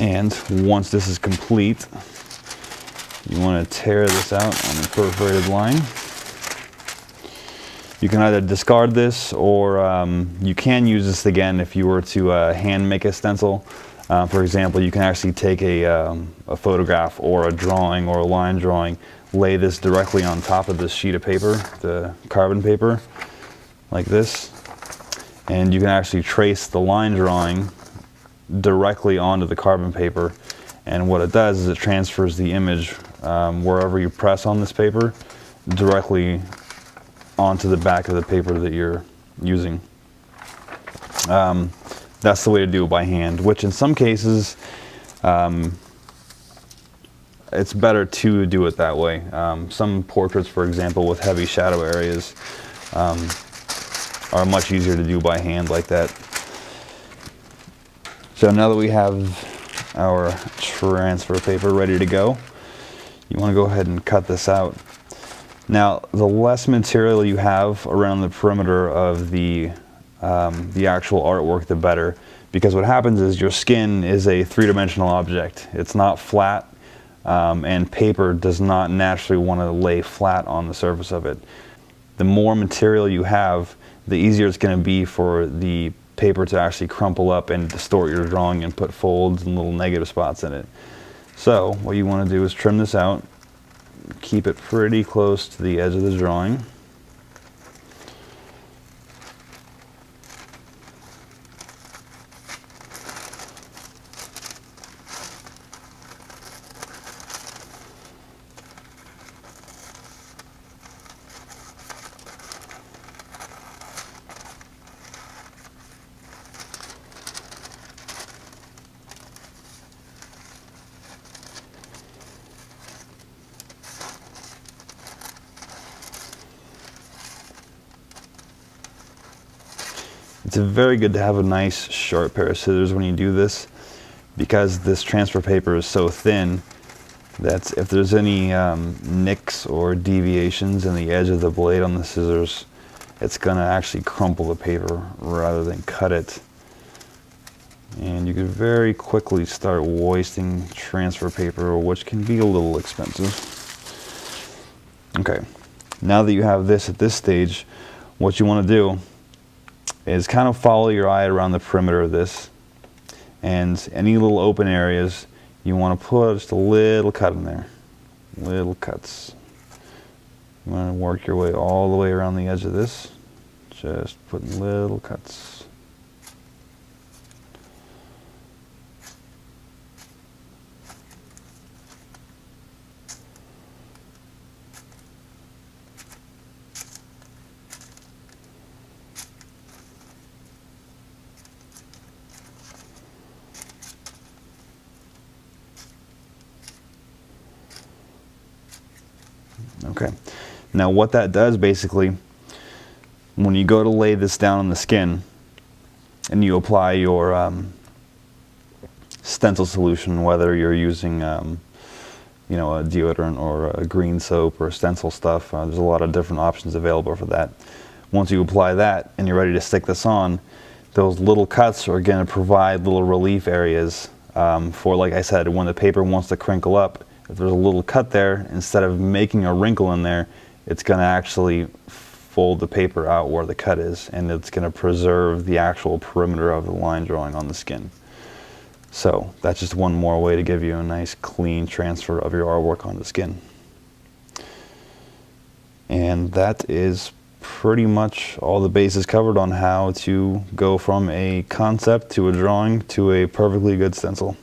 And once this is complete, you want to tear this out on the perforated line. You can either discard this, or you can use this again if you were to hand make a stencil. For example, you can actually take a photograph or a drawing or a line drawing, lay this directly on top of this sheet of paper, the carbon paper, like this, and you can actually trace the line drawing directly onto the carbon paper. And what it does is it transfers the image wherever you press on this paper directly onto the back of the paper that you're using. That's the way to do it by hand, which in some cases it's better to do it that way. Some portraits, for example, with heavy shadow areas are much easier to do by hand like that. So now that we have our transfer paper ready to go, you want to go ahead and cut this out. Now, the less material you have around the perimeter of the actual artwork, the better, because what happens is your skin is a three-dimensional object. It's not flat, and paper does not naturally want to lay flat on the surface of it. The more material you have, the easier it's going to be for the paper to actually crumple up and distort your drawing and put folds and little negative spots in it. So what you want to do is trim this out. Keep it pretty close to the edge of the drawing. It's very good to have a nice sharp pair of scissors when you do this, because this transfer paper is so thin that if there's any nicks or deviations in the edge of the blade on the scissors, it's going to actually crumple the paper rather than cut it. And you can very quickly start wasting transfer paper, which can be a little expensive. Okay, now that you have this at this stage, what you want to do is kind of follow your eye around the perimeter of this, and any little open areas you want to put just a little cut in there. Little cuts. You want to work your way all the way around the edge of this, just putting little cuts. Okay, now what that does basically, when you go to lay this down on the skin and you apply your stencil solution, whether you're using you know, a deodorant or a green soap or stencil stuff, there's a lot of different options available for that. Once you apply that and you're ready to stick this on, those little cuts are going to provide little relief areas for, like I said, when the paper wants to crinkle up. If there's a little cut there, instead of making a wrinkle in there, it's going to actually fold the paper out where the cut is, and it's going to preserve the actual perimeter of the line drawing on the skin. So that's just one more way to give you a nice clean transfer of your artwork on the skin. And that is pretty much all the bases covered on how to go from a concept to a drawing to a perfectly good stencil.